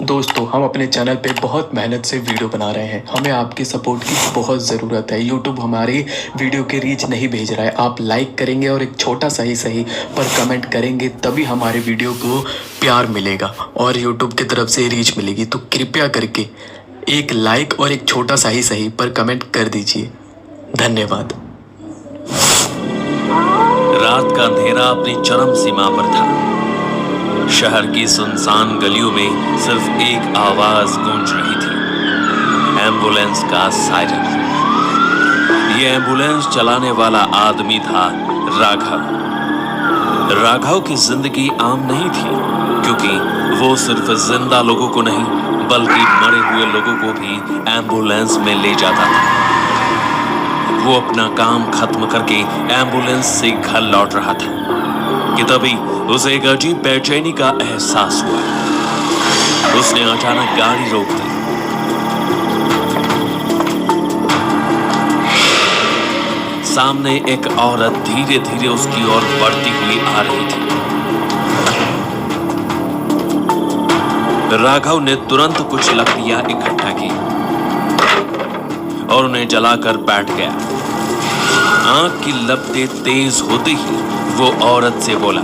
दोस्तों, हम अपने चैनल पे बहुत मेहनत से वीडियो बना रहे हैं। हमें आपकी सपोर्ट की बहुत ज़रूरत है। यूट्यूब हमारी वीडियो के रीच नहीं भेज रहा है। आप लाइक करेंगे और एक छोटा सा ही सही पर कमेंट करेंगे, तभी हमारे वीडियो को प्यार मिलेगा और यूट्यूब की तरफ से रीच मिलेगी। तो कृपया करके एक लाइक और एक छोटा सा ही सही पर कमेंट कर दीजिए। धन्यवाद। रात का अंधेरा अपनी चरम सीमा पर था। शहर की सुनसान गलियों में सिर्फ एक आवाज गूंज रही थी, एम्बुलेंस का सायरन। ये एम्बुलेंस चलाने वाला आदमी था राघव। राघव की जिंदगी आम नहीं थी, क्योंकि वो सिर्फ जिंदा लोगों को नहीं बल्कि मरे हुए लोगों को भी एम्बुलेंस में ले जाता था। वो अपना काम खत्म करके एम्बुलेंस से घर लौट रहा था कि तभी उसे एक अजीब बेचैनी का एहसास हुआ। उसने अचानक गाड़ी रोक दी। सामने एक औरत धीरे धीरे उसकी ओर बढ़ती हुई आ रही थी। राघव ने तुरंत कुछ लकड़ियां इकट्ठा की और उन्हें जलाकर बैठ गया। आंख की लपटें तेज होते ही वो औरत से बोला,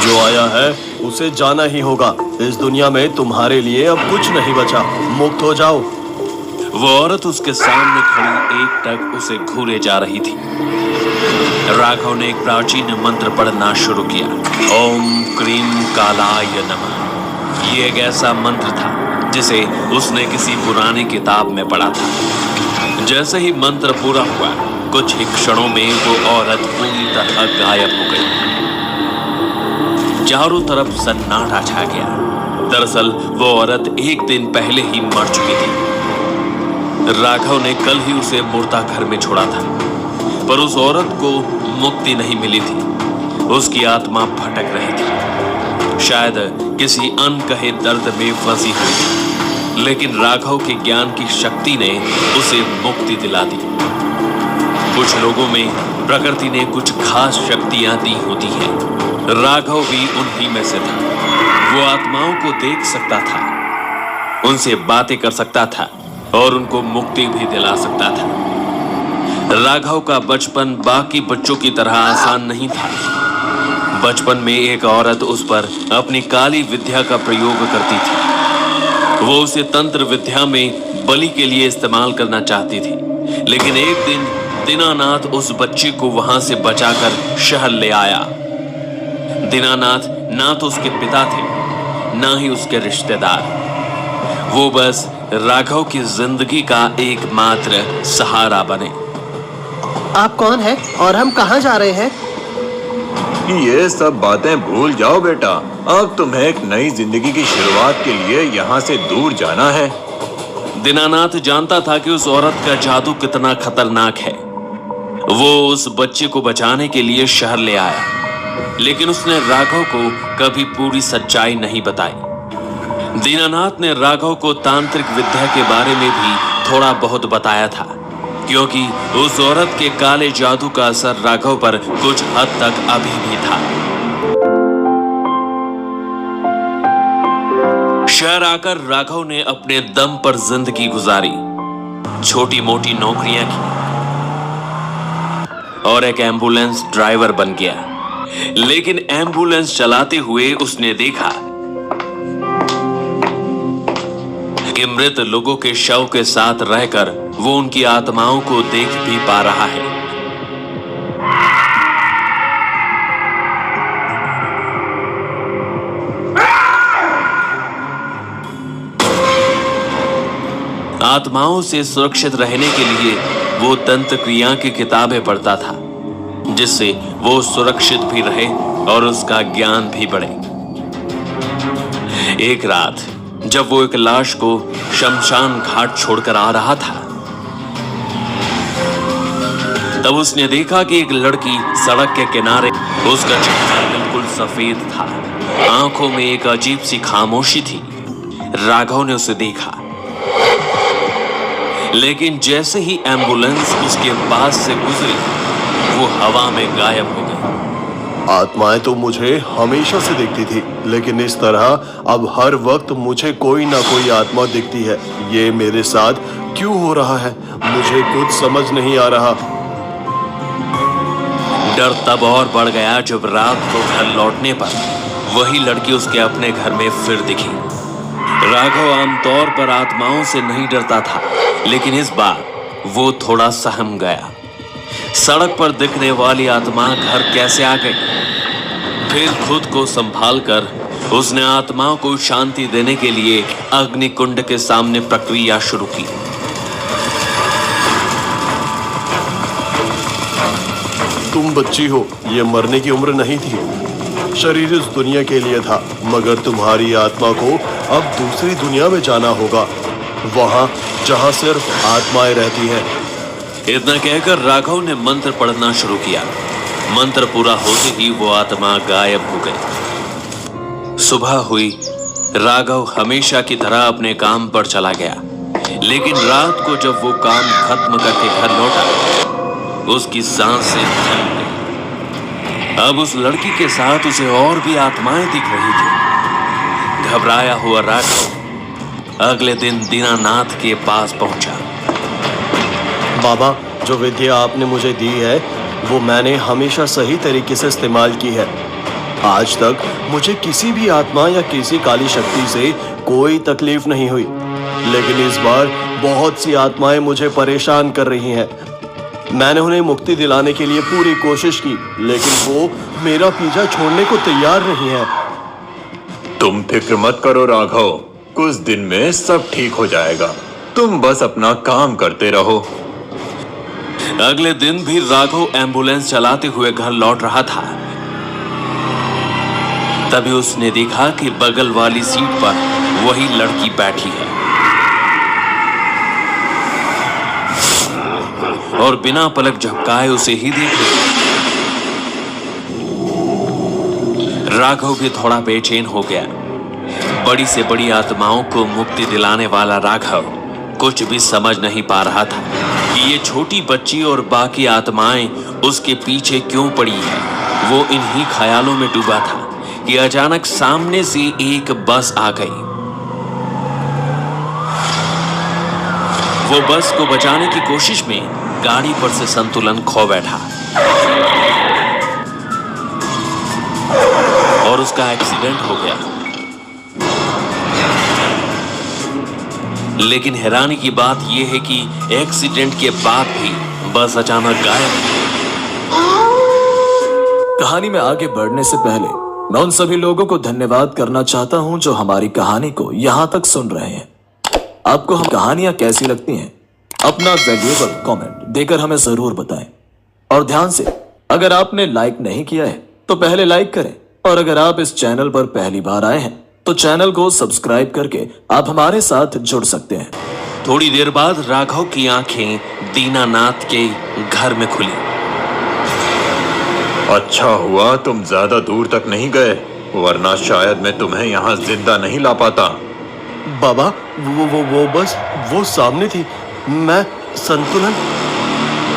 जो आया है उसे जाना ही होगा। इस दुनिया में तुम्हारे लिए अब कुछ नहीं बचा, मुक्त हो जाओ। वो औरत उसके सामने खड़ी एकटक उसे घूरे जा रही थी। राघव ने एक प्राचीन मंत्र पढ़ना शुरू किया, ओम क्रीम कालाय नमः। ये एक ऐसा मंत्र था जिसे उसने किसी पुरानी किताब में पढ़ा था। जैसे ही मंत्र पूरा हुआ, कुछ ही क्षणों में वो औरत पूरी तरह गायब हो गई। चारों तरफ सन्नाटा छा गया। दरअसल वो औरत एक दिन पहले ही मर चुकी थी। राघव ने कल ही उसे मुर्दा घर में छोड़ा था, पर उस औरत को मुक्ति नहीं मिली थी। उसकी आत्मा भटक रही थी, शायद किसी अनकहे दर्द में फंसी हुई थी। लेकिन राघव के ज्ञान की शक्ति ने उसे मुक्ति दिला दी। कुछ लोगों में प्रकृति ने कुछ खास शक्तियां दी होती हैं। राघव भी उन्हीं में से था। वो आत्माओं को देख सकता था, उनसे बातें कर सकता था और उनको मुक्ति भी दिला सकता था। राघव का बचपन बाकी बच्चों की तरह आसान नहीं था। बचपन में एक औरत उस पर अपनी काली विद्या का प्रयोग करती थी। वो उसे तंत्र विद्या में बलि के लिए इस्तेमाल करना चाहती थी, लेकिन एक दिन दीनानाथ उस बच्चे को वहां से बचाकर शहर ले आया। दीनानाथ ना तो उसके पिता थे, ना ही उसके रिश्तेदार। वो बस राघव की जिंदगी का एकमात्र सहारा बने। आप कौन हैं और हम कहाँ जा रहे हैं? ये सब बातें भूल जाओ बेटा। अब तुम्हें एक नई जिंदगी की शुरुआत के लिए यहाँ से दूर जाना है। दीनानाथ जानता था कि उस औरत का जादू कितना खतरनाक है। वो उस बच्चे को बचाने के लिए शहर ले आया, लेकिन उसने राघव को कभी पूरी सच्चाई नहीं बताई। दीनानाथ ने राघव को तांत्रिक विद्या के बारे में भी थोड़ा बहुत बताया था, क्योंकि उस औरत के काले जादू का असर राघव पर कुछ हद तक अभी भी था। शहर आकर राघव ने अपने दम पर जिंदगी गुजारी। छोटी मोटी नौकरियां की और एक एम्बुलेंस ड्राइवर बन गया। लेकिन एम्बुलेंस चलाते हुए उसने देखा कि मृत लोगों के शव के साथ रहकर वो उनकी आत्माओं को देख भी पा रहा है। आत्माओं से सुरक्षित रहने के लिए वो तंत्र क्रिया की किताबें पढ़ता था, जिससे वो सुरक्षित भी रहे और उसका ज्ञान भी बढ़े। एक रात जब वो एक लाश को शमशान घाट छोड़कर आ रहा था, तब उसने देखा कि एक लड़की सड़क के किनारे, उसका चेहरा बिल्कुल सफेद था, आंखों में एक अजीब सी खामोशी थी। राघव ने उसे देखा, लेकिन जैसे ही एम्बुलेंस उसके पास से गुजरी, वो हवा में गायब हो गई। आत्माएं तो मुझे हमेशा से दिखती थी, लेकिन इस तरह अब हर वक्त मुझे कोई ना कोई आत्मा दिखती है। ये मेरे साथ क्यों हो रहा है, मुझे कुछ समझ नहीं आ रहा। डर तब और बढ़ गया जब रात को घर लौटने पर वही लड़की उसके अपने घर में फिर दिखी। राघव आमतौर पर आत्माओं से नहीं डरता था, लेकिन इस बार वो थोड़ा सहम गया। सड़क पर दिखने वाली आत्मा घर कैसे आ गई? फिर खुद को संभालकर उसने आत्माओं को शांति देने के लिए अग्निकुंड के सामने प्रक्रिया शुरू की। तुम बच्ची हो, ये मरने की उम्र नहीं थी। शरीर इस दुनिया के लिए था, मगर तुम्हारी आत्मा को अब दूसरी दुनिया में जाना होगा, वहां जहां सिर्फ आत्माएं रहती हैं। इतना कहकर राघव ने मंत्र पढ़ना शुरू किया। मंत्र पूरा होते ही वो आत्मा गायब हो गई। सुबह हुई। राघव हमेशा की तरह अपने काम पर चला गया, लेकिन रात को जब वो काम खत्म करके घर लौटा, उसकी सांसें थम गई। अब उस लड़की के साथ उसे और भी आत्माएं दिख रही थी। घबराया हुआ राघव अगले दिन दीनानाथ के पास पहुंचा। बाबा, जो विद्या आपने मुझे दी है वो मैंने हमेशा सही तरीके से इस्तेमाल की है। आज तक मुझे किसी भी आत्मा या किसी काली शक्ति से कोई तकलीफ नहीं हुई, लेकिन इस बार बहुत सी आत्माएं मुझे परेशान कर रही हैं। मैंने उन्हें मुक्ति दिलाने के लिए पूरी कोशिश की, लेकिन वो मेरा पीछा छोड़ने को तैयार नहीं है। तुम फिक्र मत करो राघव, कुछ दिन में सब ठीक हो जाएगा। तुम बस अपना काम करते रहो। अगले दिन भी राघव एम्बुलेंस चलाते हुए घर लौट रहा था। तभी उसने देखा कि बगल वाली सीट पर वही लड़की बैठी है और बिना पलक झपकाए उसे ही देख रही। राघव भी थोड़ा बेचैन हो गया। बड़ी से बड़ी आत्माओं को मुक्ति दिलाने वाला राघव कुछ भी समझ नहीं पा रहा था कि ये छोटी बच्ची और बाकी आत्माएं उसके पीछे क्यों पड़ी है। वो इन्हीं ख्यालों में डूबा था कि अचानक सामने से एक बस आ गई। वो बस को बचाने की कोशिश में गाड़ी पर से संतुलन खो बैठा और उसका एक्सीडेंट हो गया। लेकिन हैरानी की बात यह है कि एक्सीडेंट के बाद भी बस अचानक गायब हो। कहानी में आगे बढ़ने से पहले मैं उन सभी लोगों को धन्यवाद करना चाहता हूं जो हमारी कहानी को यहां तक सुन रहे हैं। आपको हम कहानियां कैसी लगती हैं? अपना वैल्यूएबल कमेंट देकर हमें जरूर बताएं। और ध्यान से, अगर आपने लाइक नहीं किया है तो पहले लाइक करें, और अगर आप इस चैनल पर पहली बार आए हैं तो चैनल को सब्सक्राइब करके आप हमारे साथ जुड़ सकते हैं। थोड़ी देर बाद राघव की आंखें दीनानाथ के घर में खुली। अच्छा हुआ तुम ज्यादा दूर तक नहीं गए, वरना शायद मैं तुम्हें यहाँ जिंदा नहीं ला पाता। बाबा, वो बस वो सामने थी। मैं संतुलन।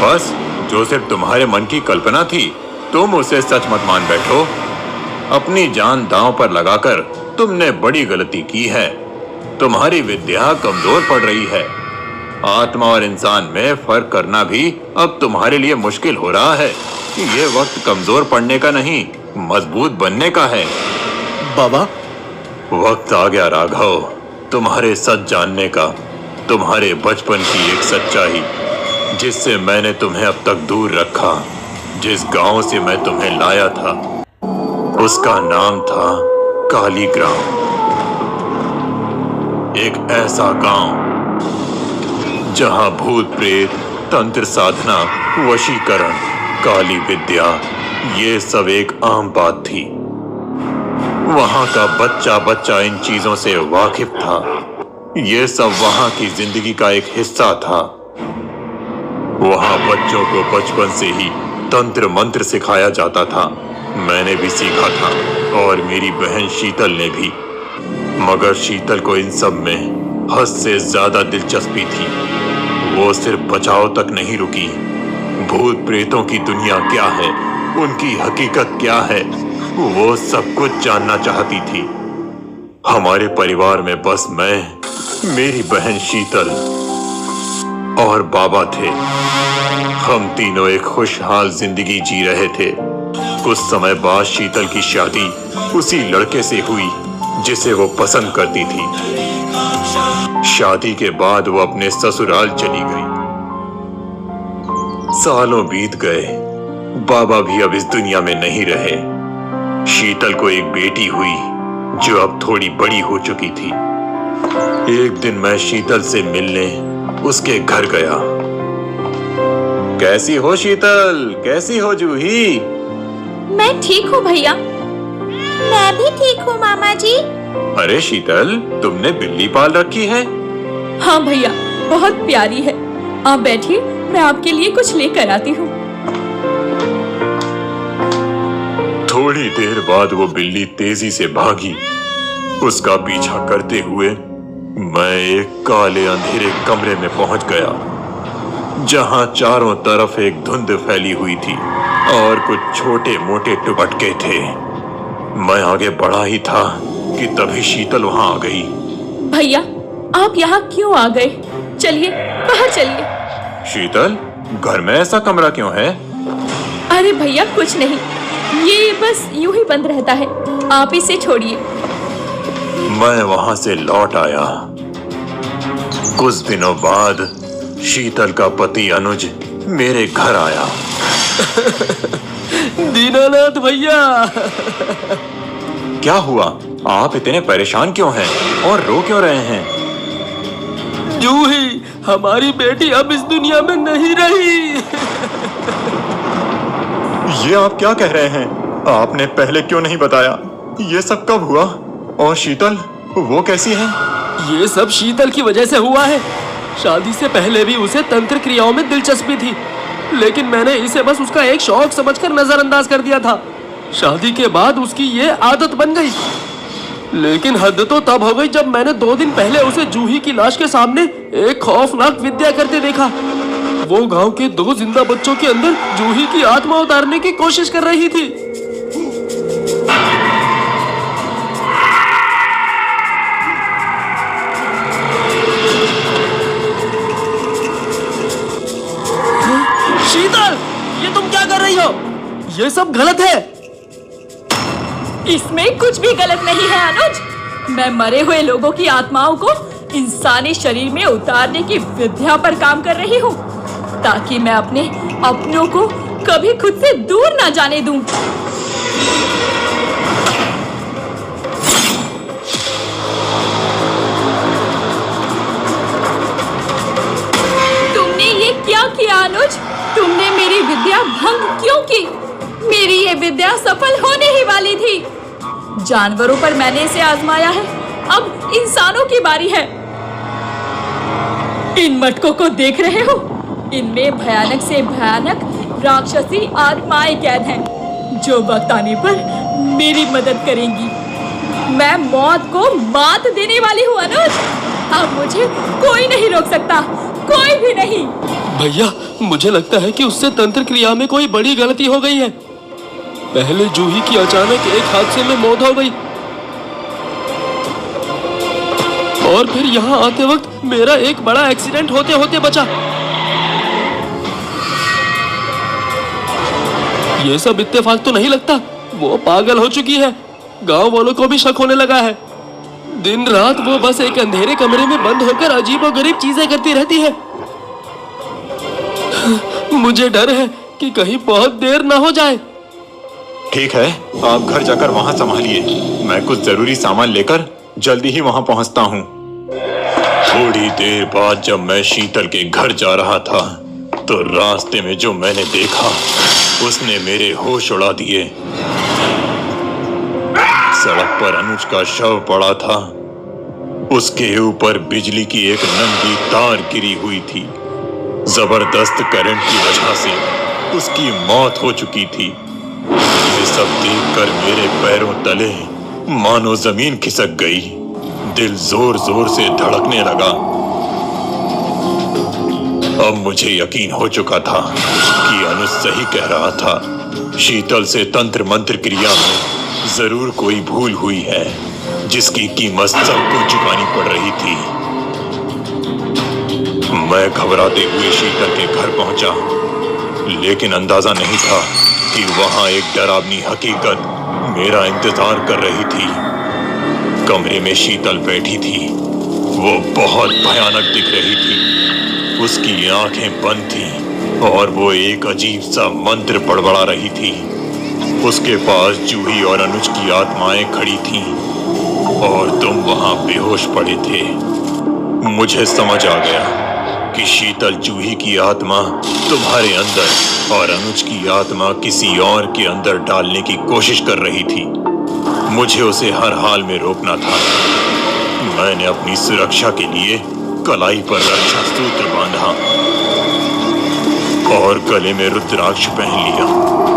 बस जो सिर्फ तुम्हारे मन की कल्पना थी, तुम उसे सच मत मान बैठो। अपनी जान दांव पर लगाकर तुमने बड़ी गलती की है। तुम्हारी विद्या कमजोर पड़ रही है। आत्मा और इंसान में फर्क करना भी अब तुम्हारे लिए मुश्किल हो रहा है। ये वक्त कमजोर पड़ने का नहीं, मजबूत बनने का है। बाबा, वक्त आ गया राघव, तुम्हारे सच जानने का, तुम्हारे बचपन की एक सच्चाई जिससे मैंने तुम्हें अब तक दूर रखा। जिस गांव से मैं तुम्हें लाया था उसका नाम था काली ग्राम। एक ऐसा गांव जहां भूत प्रेत, तंत्र साधना, वशीकरण, काली विद्या, ये सब एक आम बात थी। वहां का बच्चा बच्चा इन चीजों से वाकिफ था। ये सब वहां की जिंदगी का एक हिस्सा था। वहां बच्चों को बचपन से ही तंत्र मंत्र सिखाया जाता था। मैंने भी सीखा था और मेरी बहन शीतल ने भी, मगर शीतल को इन सब में हद से ज्यादा दिलचस्पी थी। वो सिर्फ बचाव तक नहीं रुकी। भूत प्रेतों की दुनिया क्या है उनकी हकीकत क्या है, वो सब कुछ जानना चाहती थी। हमारे परिवार में बस मैं, मेरी बहन शीतल और बाबा थे। हम तीनों एक खुशहाल जिंदगी जी रहे थे। कुछ समय बाद शीतल की शादी उसी लड़के से हुई जिसे वो पसंद करती थी। शादी के बाद वो अपने ससुराल चली गई। सालों बीत गए, बाबा भी अब इस दुनिया में नहीं रहे। शीतल को एक बेटी हुई जो अब थोड़ी बड़ी हो चुकी थी। एक दिन मैं शीतल से मिलने उसके घर गया। कैसी हो शीतल? कैसी हो जूही? मैं ठीक हूँ भैया। मैं भी ठीक हूँ मामा जी। अरे शीतल, तुमने बिल्ली पाल रखी है? हाँ भैया, बहुत प्यारी है। आप बैठिए, मैं आपके लिए कुछ लेकर आती हूँ। थोड़ी देर बाद वो बिल्ली तेजी से भागी। उसका पीछा करते हुए मैं एक काले अंधेरे कमरे में पहुंच गया, जहां चारों तरफ एक धुंध फैली हुई थी और कुछ छोटे मोटे टुकड़े थे। मैं आगे बढ़ा ही था कि तभी शीतल वहां आ गई। भैया, आप यहाँ क्यों आ गए? चलिए बाहर चलिए। शीतल, घर में ऐसा कमरा क्यों है? अरे भैया कुछ नहीं, ये बस यूं ही बंद रहता है, आप इसे छोड़िए। मैं वहां से लौट आया। कुछ दिनों बाद शीतल का पति अनुज मेरे घर आया। दीनानाथ भैया, क्या हुआ? आप इतने परेशान क्यों हैं और रो क्यों रहे हैं? जूही, हमारी बेटी अब इस दुनिया में नहीं रही। ये आप क्या कह रहे हैं? आपने पहले क्यों नहीं बताया? ये सब कब हुआ? और शीतल, वो कैसी है? ये सब शीतल की वजह से हुआ है। शादी से पहले भी उसे तंत्र क्रियाओं में दिलचस्पी थी, लेकिन मैंने इसे बस उसका एक शौक समझकर नजरअंदाज कर दिया था। शादी के बाद उसकी ये आदत बन गई। लेकिन हद तो तब हो गई जब मैंने 2 दिन पहले उसे जूही की लाश के सामने एक खौफनाक विद्या करते देखा। वो गांव के 2 जिंदा बच्चों के अंदर जूही की आत्मा उतारने की कोशिश कर रही थी। शीतल, ये तुम क्या कर रही हो? ये सब गलत है। इसमें कुछ भी गलत नहीं है अनुज। मैं मरे हुए लोगों की आत्माओं को इंसानी शरीर में उतारने की विद्या पर काम कर रही हूँ, ताकि मैं अपनों को कभी खुद से दूर ना जाने दूं। तुमने ये क्या किया अनुज? तुमने मेरी विद्या भंग क्यों की? मेरी ये विद्या सफल होने ही वाली थी। जानवरों पर मैंने इसे आजमाया है, अब इंसानों की बारी है। इन मटकों को देख रहे हो? इनमें भयानक से भयानक राक्षसी आत्माएं कैद हैं, जो वक्त आने पर मेरी मदद करेंगी। मैं मौत को मात देने वाली हूँ अनुज। अब मुझे कोई नहीं रोक सकता, कोई भी नहीं। भैया, मुझे लगता है कि उससे तंत्र क्रिया में कोई बड़ी गलती हो गई है। पहले जूही की अचानक एक हादसे में मौत हो गई, और फिर यहाँ आते वक्त मेरा एक बड़ा एक्सीडेंट होते होते बचा। ये सब इत्तेफाक तो नहीं लगता। वो पागल हो चुकी है। गांव वालों को भी शक होने लगा है। दिन रात वो बस एक अंधेरे कमरे में बंद होकर अजीबोगरीब चीजें करती रहती है। मुझे डर है कि कहीं बहुत देर ना हो जाए। ठीक है, आप घर जाकर वहां संभालिए। मैं कुछ जरूरी सामान लेकर जल्दी ही वहां पहुंचता हूं। थोड़ी देर बाद जब मैं शीतल के घर जा रहा था, तो रास्ते में जो मैंने देखा उसने मेरे होश उड़ा दिए। सड़क पर अनुज का शव पड़ा था। उसके ऊपर बिजली की एक नंगी तार गिरी हुई थी। जबरदस्त करंट की वजह से उसकी मौत हो चुकी थी। ये सब देखकर मेरे पैरों तले मानो जमीन खिसक गई। दिल जोर जोर से धड़कने लगा। अब मुझे यकीन हो चुका था कि अनुज सही कह रहा था। शीतल से तंत्र मंत्र क्रिया में जरूर कोई भूल हुई है, जिसकी कीमत सबको चुकानी पड़ रही थी। मैं घबराते हुए शीतल के घर पहुंचा, लेकिन अंदाजा नहीं था कि वहां एक डरावनी हकीकत मेरा इंतजार कर रही थी। कमरे में शीतल बैठी थी। वो बहुत भयानक दिख रही थी। उसकी आंखें बंद थीं और वो एक अजीब सा मंत्र बड़बड़ा रही थी। उसके पास जूही और अनुज की आत्माएं खड़ी थीं और तुम वहां बेहोश पड़े थे। मुझे समझ आ गया कि शीतल जूही की आत्मा तुम्हारे अंदर और अनुज की आत्मा किसी और के अंदर डालने की कोशिश कर रही थी। मुझे उसे हर हाल में रोकना था। मैंने अपनी सुरक्षा के लिए कलाई पर रक्षा सूत्र बांधा और गले में रुद्राक्ष पहन लिया।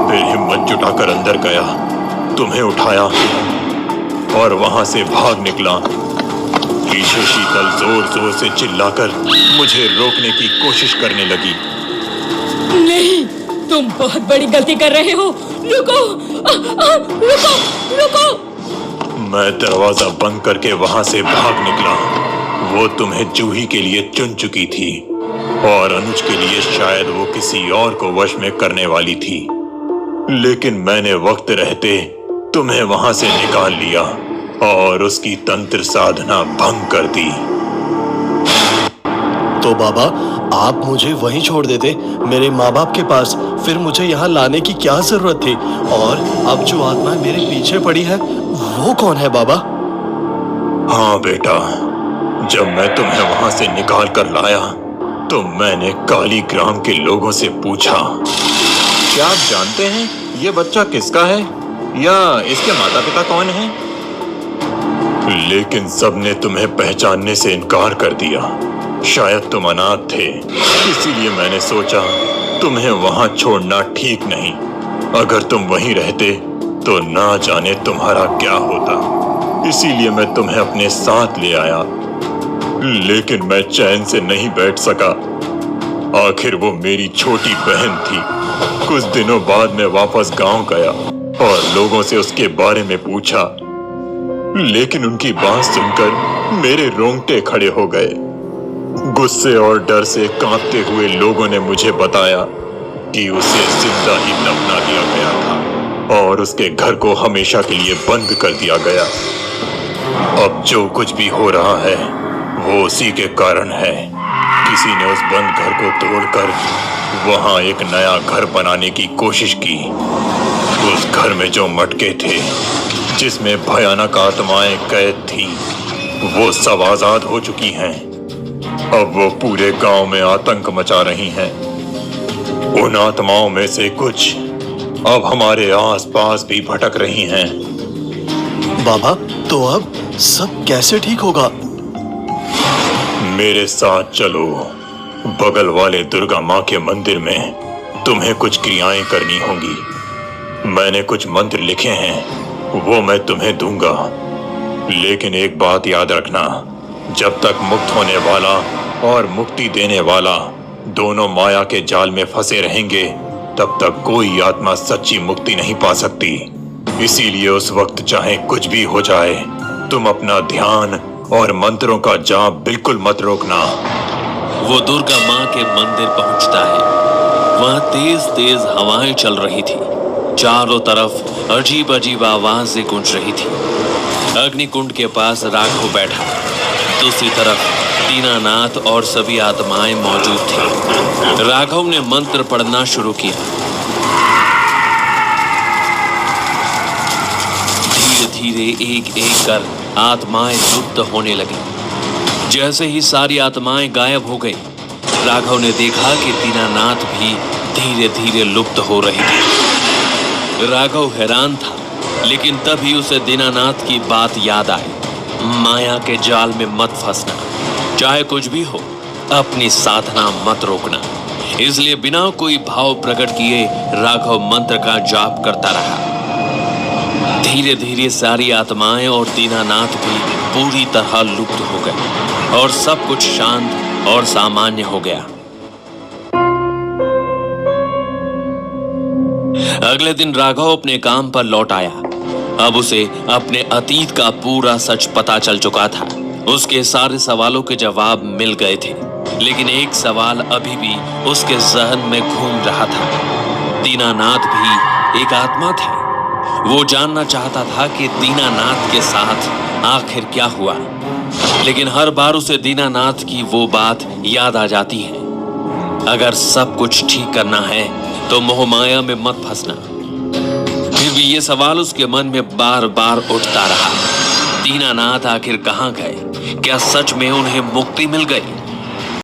फिर हिम्मत जुटाकर अंदर गया, तुम्हें उठाया और वहां से भाग निकला। पीछे शीतल जोर जोर से चिल्लाकर मुझे रोकने की कोशिश करने लगी। नहीं, तुम बहुत बड़ी गलती कर रहे हो। रुको, रुको, रुको। मैं दरवाजा बंद करके वहां से भाग निकला। वो तुम्हें जूही के लिए चुन चुकी थी और अनुज के लिए शायद वो किसी और को वश में करने वाली थी, लेकिन मैंने वक्त रहते तुम्हें वहां से निकाल लिया और उसकी तंत्र साधना भंग कर दी। तो बाबा, आप मुझे वहीं छोड़ देते मेरे माँ बाप के पास, फिर मुझे यहाँ लाने की क्या जरूरत थी? और अब जो आत्मा मेरे पीछे पड़ी है वो कौन है बाबा? हाँ बेटा, जब मैं तुम्हें वहां से निकाल कर लाया तो मैंने काली ग्राम के लोगों से पूछा, क्या आप जानते हैं ये बच्चा किसका है या इसके माता पिता कौन हैं? लेकिन सबने तुम्हें पहचानने से इनकार कर दिया। शायद तुम अनाथ थे, इसीलिए मैंने सोचा तुम्हें वहां छोड़ना ठीक नहीं। अगर तुम वहीं रहते तो ना जाने तुम्हारा क्या होता। इसीलिए मैं तुम्हें अपने साथ ले आया, लेकिन मैं चैन से नहीं बैठ सका। आखिर वो मेरी छोटी बहन थी। कुछ दिनों बाद मैं वापस गांव गया और लोगों से उसके बारे में पूछा, लेकिन उनकी बात सुनकर मेरे रोंगटे खड़े हो गए। गुस्से और डर से कांपते हुए लोगों ने मुझे बताया कि उसे जिंदा ही दफना दिया गया था और उसके घर को हमेशा के लिए बंद कर दिया गया। अब जो कुछ भी हो रहा है वो उसी के कारण है। किसी ने उस बंद घर को तोड़कर वहां एक नया घर बनाने की कोशिश की। उस घर में जो मटके थे, जिसमें भयानक आत्माएं कैद थीं, वो सब आजाद हो चुकी हैं। अब वो पूरे गांव में आतंक मचा रही हैं। उन आत्माओं में से कुछ अब हमारे आसपास भी भटक रही हैं। बाबा, तो अब सब कैसे ठीक होगा? मेरे साथ चलो। बगल वाले दुर्गा माँ के मंदिर में तुम्हें कुछ क्रियाएं करनी होंगी। मैंने कुछ मंत्र लिखे हैं, वो मैं तुम्हें दूंगा। लेकिन एक बात याद रखना, जब तक मुक्त होने वाला और मुक्ति देने वाला दोनों माया के जाल में फंसे रहेंगे, तब तक कोई आत्मा सच्ची मुक्ति नहीं पा सकती। इसीलिए उस वक्त चाहे कुछ भी हो जाए, तुम अपना ध्यान और मंत्रों का जाप बिल्कुल मत रोकना। वो दुर्गा माँ के मंदिर पहुंचता है। वहां तेज तेज हवाएं चल रही थी। चारों तरफ अजीब अजीब आवाजें गूंज रही थी। अग्निकुंड के पास राघव बैठा, दूसरी तरफ दीनानाथ और सभी आत्माएं मौजूद थी। राघव ने मंत्र पढ़ना शुरू किया। धीरे धीरे एक एक कर आत्माएं लुप्त होने लगी। जैसे ही सारी आत्माएं गायब हो गई, राघव ने देखा कि दीनानाथ भी धीरे धीरे लुप्त हो रही थी। राघव हैरान था, लेकिन तभी उसे दीनानाथ की बात याद आई। माया के जाल में मत फंसना, चाहे कुछ भी हो, अपनी साधना मत रोकना। इसलिए बिना कोई भाव प्रकट किए राघव मंत्र का जाप करता रहा। धीरे धीरे सारी आत्माएं और दीनानाथ भी पूरी तरह लुप्त हो गए और सब कुछ शांत और सामान्य हो गया। अगले दिन राघव अपने काम पर लौट आया। अब उसे अपने अतीत का पूरा सच पता चल चुका था। उसके सारे सवालों के जवाब मिल गए थे, लेकिन एक सवाल अभी भी उसके जहन में घूम रहा था। दीनानाथ भी एक आत्मा थे। वो जानना चाहता था कि दीनानाथ के साथ आखिर क्या हुआ, लेकिन हर बार उसे दीनानाथ की वो बात याद आ जाती है, अगर सब कुछ ठीक करना है तो मोहमाया में मत फंसना। फिर भी ये सवाल उसके मन में बार बार उठता रहा। दीनानाथ आखिर कहाँ गए? क्या सच में उन्हें मुक्ति मिल गई?